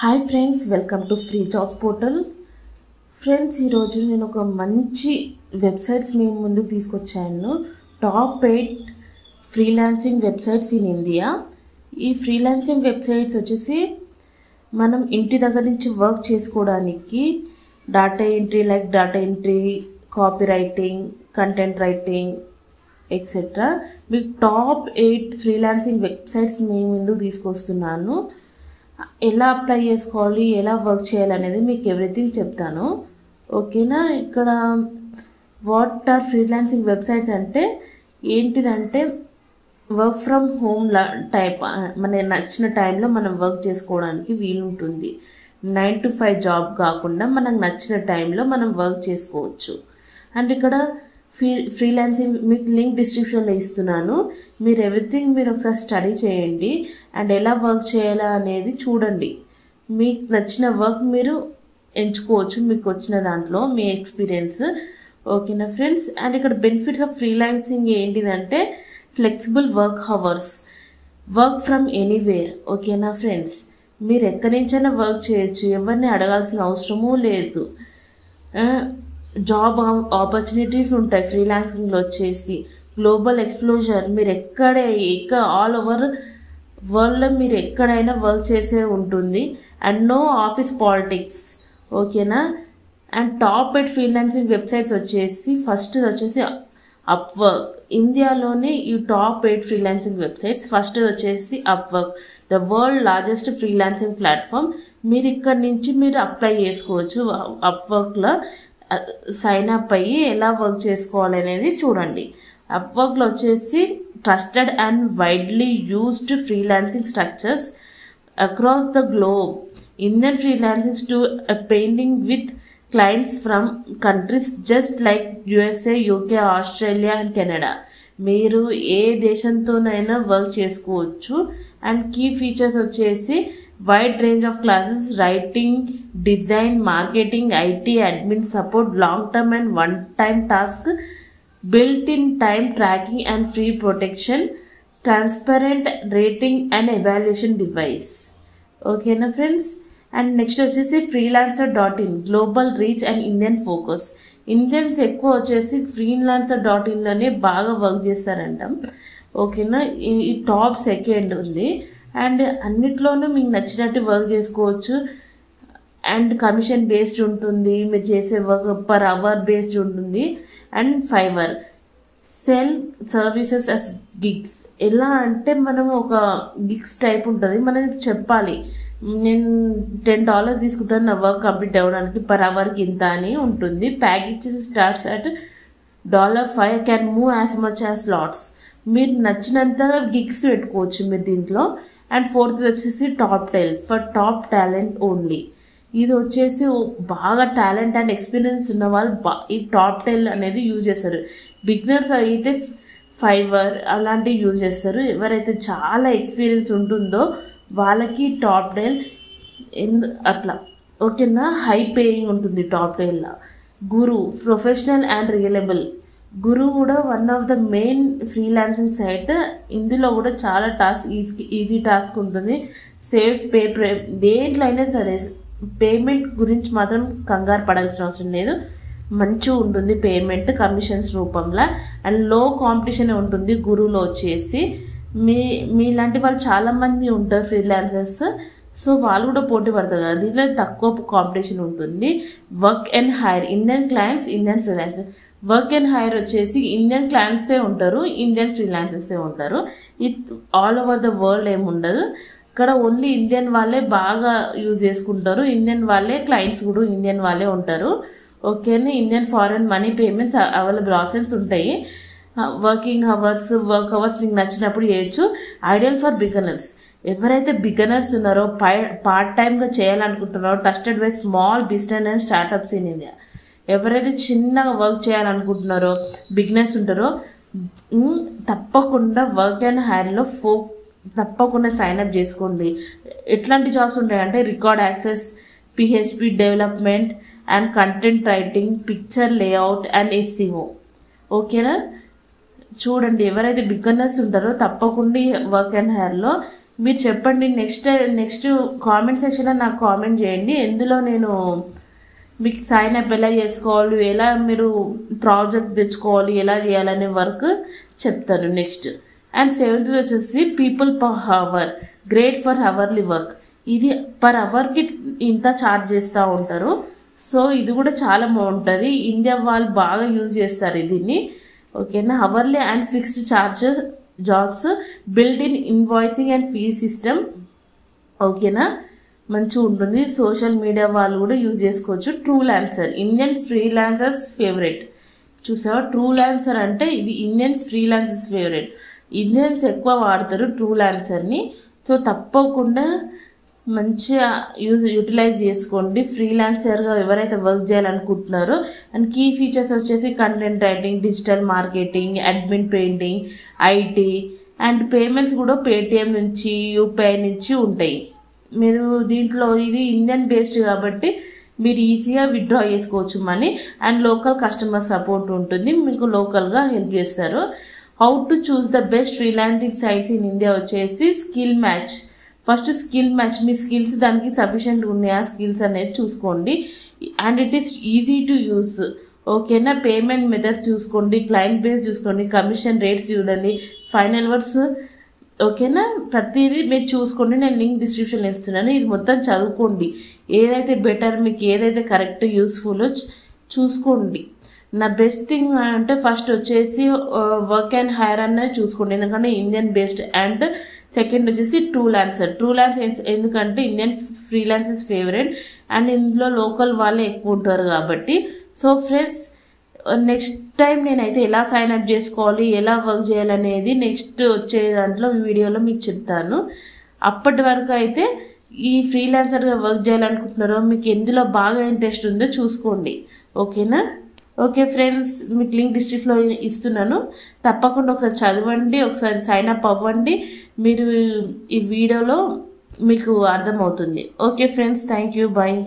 Hi friends, welcome to free jobs portal. Friends, ఈరోజు నేను ఒక మంచి వెబ్సైట్స్ మీ ముందుకు తీసుకొచ్చాను. Top 8 freelancing websites in India. ఈ ఫ్రీలాన్సింగ్ వెబ్సైట్స్ వచ్చేసి మనం ఇంటి దగ్గర నుంచి వర్క్ చేసుకోవడానికి data entry, copy writing, content writing etcetera మీకు టాప్ 8 ఫ్రీలాన్సింగ్ వెబ్సైట్స్ మీ ముందుకు తీసుకొస్తున్నాను. ఎలా అప్లై చేసుకోవాలి, ఎలా వర్క్ చేయాలనేది మీకు ఎవ్రీథింగ్ చెప్తాను. ఓకేనా? ఇక్కడ వాట్ ఆర్ ఫ్రీలాన్సింగ్ వెబ్సైట్స్ అంటే ఏంటిదంటే వర్క్ ఫ్రమ్ హోమ్ టైప్, మన నచ్చిన టైంలో మనం వర్క్ చేసుకోవడానికి వీలుంటుంది. 9 to 5 జాబ్ కాకుండా మనకు నచ్చిన టైంలో మనం వర్క్ చేసుకోవచ్చు. అండ్ ఇక్కడ ఫ్రీలాన్సింగ్ మీకు లింక్ డిస్క్రిప్షన్లో ఇస్తున్నాను. మీరు ఎవ్రీథింగ్ మీరు ఒకసారి స్టడీ చేయండి అండ్ ఎలా వర్క్ చేయాలా అనేది చూడండి. మీకు నచ్చిన వర్క్ మీరు ఎంచుకోవచ్చు, మీకు వచ్చిన దాంట్లో మీ ఎక్స్పీరియన్స్. ఓకేనా ఫ్రెండ్స్? అండ్ ఇక్కడ బెనిఫిట్స్ ఆఫ్ ఫ్రీలాన్సింగ్ ఏంటిదంటే flexible work hours, work from anywhere. ఓకేనా ఫ్రెండ్స్? మీరు ఎక్కడి నుంచైనా వర్క్ చేయొచ్చు, ఎవరిని అడగాల్సిన అవసరమూ లేదు. జాబ్ ఆపర్చునిటీస్ ఉంటాయి ఫ్రీలాన్సింగ్లో వచ్చేసి. గ్లోబల్ ఎక్స్ప్లోజర్, మీరు ఆల్ ఓవర్ వరల్డ్లో మీరు ఎక్కడైనా వర్క్ చేసే ఉంటుంది. And no office politics. ఓకేనా? అండ్ టాప్ 8 ఫ్రీలాన్సింగ్ వెబ్సైట్స్ వచ్చేసి ఫస్ట్ వచ్చేసి అప్వర్క్. ఇండియాలోనే ఈ టాప్ 8 ఫ్రీలాన్సింగ్ వెబ్సైట్స్. ఫస్ట్ వచ్చేసి Upwork, the world largest freelancing platform. మీరు ఇక్కడ నుంచి మీరు అప్లై చేసుకోవచ్చు. అప్వర్క్లో సైన్ అప్ అయ్యి ఎలా వర్క్ చేసుకోవాలనేది చూడండి. అప్వర్క్లో వచ్చేసి trusted and widely used freelancing structures across the globe. Indian freelancings to painting with clients from countries just like USA, UK, Australia and Canada. మీరు ఏ దేశంతోనైనా వర్క్ చేసుకోవచ్చు. అండ్ కీ ఫీచర్స్ వచ్చేసి wide range of classes, writing, design, marketing, IT, admin support, long term and one time task, built-in time tracking and free protection, transparent rating and evaluation device. ఓకేనా friends? And next వచ్చేసి freelancer.in, global reach and Indian focus. Indians ఎక్కువ వచ్చేసి freelancer.inలోనే బాగా work చేస్తారంట. ఓకేనా? ఈ top 2nd ఉంది. And అన్నిట్లోనూ మీకు నచ్చినట్టు వర్క్ చేసుకోవచ్చు. అండ్ కమిషన్ బేస్డ్ ఉంటుంది, మీరు చేసే వర్క్ పర్ అవర్ బేస్డ్ ఉంటుంది. And Fiverr, sell services as gigs. ఎలా అంటే మనం ఒక గిగ్స్ టైప్ ఉంటుంది, మనం చెప్పాలి నేను $10 తీసుకుంటాను నా వర్క్ కంప్లీట్ అవ్వడానికి, పర్ అవర్కి ఇంత అని ఉంటుంది. Packages starts at $5, can move as much as LADS. మీరు నచ్చినంత గిగ్స్ పెట్టుకోవచ్చు మీరు దీంట్లో. అండ్ 4th వచ్చేసి top 10 for top talent only. ఇది వచ్చేసి బాగా టాలెంట్ అండ్ ఎక్స్పీరియన్స్ ఉన్న వాళ్ళు ఈ టాప్ 10 అనేది యూజ్ చేస్తారు. బిగినర్స్ అయితే ఫైవర్ అలాంటివి యూజ్ చేస్తారు. ఎవరైతే చాలా ఎక్స్పీరియన్స్ ఉంటుందో వాళ్ళకి టాప్ 10 అట్లా. ఓకేనా? హై పేయింగ్ ఉంటుంది టాప్ 10లో. Guru, professional and reliable. Guru కూడా one of the main freelancing site. ఇందులో కూడా చాలా ఈజీ టాస్క్ ఉంటుంది. సేఫ్ దేంట్లో అయినా సరే పేమెంట్ గురించి మాత్రం కంగారు పడాల్సిన అవసరం లేదు. మంచిగా ఉంటుంది పేమెంట్ కమిషన్స్ రూపంలో. అండ్ లో కాంపిటీషన్ ఉంటుంది గురువులో వచ్చేసి. మీలాంటి వాళ్ళు చాలామంది ఉంటారు ఫ్రీలాన్సర్స్, సో వాళ్ళు కూడా పోటీ పడతారు కదా. దీంట్లో తక్కువ కాంపిటీషన్ ఉంటుంది. Work and hire, Indian clients, Indian freelancer. Work and hire వచ్చేసి ఇండియన్ క్లయింట్సే ఉంటారు, ఇండియన్ ఫ్రీలాన్సర్సే ఉంటారు. ఆల్ ఓవర్ ద వరల్డ్ ఏమి ఉండదు. ఇక్కడ ఓన్లీ ఇండియన్ వాళ్ళే బాగా యూజ్ చేసుకుంటారు. ఇండియన్ వాళ్ళే క్లయింట్స్ కూడా ఇండియన్ వాళ్ళే ఉంటారు. ఓకేనా? Indian foreign money payments available options ఉంటాయి. వర్క్ అవర్స్ మీకు నచ్చినప్పుడు చేయొచ్చు. Ideal for beginners. ఎవరైతే బిగినర్స్ ఉన్నారో, పార్ట్ టైమ్గా చేయాలనుకుంటున్నారో, trusted by small business and startups in India. ఎవరైతే చిన్నగా వర్క్ చేయాలనుకుంటున్నారో, బిగినర్స్ ఉంటారో, తప్పకుండా వర్క్ అండ్ హైర్లో తప్పకుండా సైన్అప్ చేసుకోండి. ఎట్లాంటి జాబ్స్ ఉంటాయంటే record access, PHP development and content writing, picture layout and SEO. ఓకేనా? చూడండి, ఎవరైతే బిగినర్స్ ఉంటారో తప్పకుండా వర్క్ అండ్ హైర్లో మీరు చెప్పండి. నెక్స్ట్ కామెంట్ సెక్షన్లో నాకు కామెంట్ చేయండి, ఎందులో నేను మీకు సైన్ అప్ ఎలా చేసుకోవాలి, ఎలా మీరు ప్రాజెక్ట్ తెచ్చుకోవాలి, ఎలా చేయాలనే వర్క్ చెప్తాను నెక్స్ట్. అండ్ 7th వచ్చేసి people per hour, great for hourly work. ఇది పర్ అవర్కి ఇంత ఛార్జ్ చేస్తూ ఉంటారు. సో ఇది కూడా చాలా బాగుంటుంది. ఇండియా వాళ్ళు బాగా యూజ్ చేస్తారు దీన్ని. ఓకేనా. Hourly and fixed charge jobs, build in invoicing and fee system. ఓకేనా, మంచిగా ఉంటుంది. సోషల్ మీడియా వాళ్ళు కూడా యూజ్ చేసుకోవచ్చు. Truelancer, Indian freelancers favourite. చూసావా, ట్రూలాన్సర్ అంటే ఇది ఇండియన్ ఫ్రీలాన్సర్స్ ఫేవరెట్. ఇండియన్స్ ఎక్కువ వాడతారు ట్రూలాన్సర్ని. సో తప్పకుండా మంచిగా యూటిలైజ్ చేసుకోండి ఫ్రీలాన్సర్గా ఎవరైతే వర్క్ చేయాలనుకుంటున్నారో. అండ్ కీ ఫీచర్స్ వచ్చేసి content writing, digital marketing, admin painting, IT and payments కూడా పేటిఎం నుంచి, యూపీఐ నుంచి ఉంటాయి. మీరు దీంట్లో ఇది ఇండియన్ బేస్డ్ కాబట్టి మీరు ఈజీగా విత్డ్రా చేసుకోవచ్చు money. And local customer support ఉంటుంది, మీకు లోకల్గా హెల్ప్ చేస్తారు. How to choose the best freelancing sites in India వచ్చేసి skill match. First skill match, మీ స్కిల్స్ దానికి సఫిషియెంట్గా ఉన్నాయా స్కిల్స్ అనేది చూసుకోండి. And it is easy to use. ఓకేనా. పేమెంట్ మెథడ్ చూసుకోండి, క్లయింట్ బేస్ చూసుకోండి, కమిషన్ రేట్స్ చూడండి, ఫైనల్ వర్డ్స్. ఓకేనా, ప్రతిదీ మీరు చూసుకోండి. నేను లింక్ డిస్క్రిప్షన్లో ఇస్తున్నాను, ఇది మొత్తం చదువుకోండి. ఏదైతే బెటర్, మీకు ఏదైతే కరెక్ట్ యూస్ఫుల్ చూసుకోండి. నా బెస్ట్ థింగ్ అంటే ఫస్ట్ వచ్చేసి వర్క్ అండ్ హైర్ అన్నది చూసుకోండి, ఎందుకంటే ఇండియన్ బేస్డ్. అండ్ సెకండ్ వచ్చేసి ట్రూలాన్సర్. ఎందుకంటే ఇండియన్ ఫ్రీలాన్సర్స్ ఫేవరెట్ అండ్ ఇందులో లోకల్ వాళ్ళే ఎక్కువ ఉంటారు కాబట్టి. సో ఫ్రెండ్స్, నెక్స్ట్ టైం నేనైతే ఎలా సైన్ అప్ చేసుకోవాలి, ఎలా వర్క్ చేయాలనేది నెక్స్ట్ వచ్చే దాంట్లో వీడియోలో మీకు చెప్తాను. అప్పటి వరకు అయితే ఈ ఫ్రీలాన్సర్గా వర్క్ చేయాలనుకుంటున్నారో, మీకు ఎందులో బాగా ఇంట్రెస్ట్ ఉందో చూసుకోండి. ఓకేనా. ఓకే ఫ్రెండ్స్, మీకు లింక్ డిస్క్రిప్షన్లో ఇస్తున్నాను, తప్పకుండా ఒకసారి చదవండి, ఒకసారి సైన్ అప్ అవ్వండి. మీరు ఈ వీడియోలో మీకు అర్థమవుతుంది. Okay friends, thank you, bye.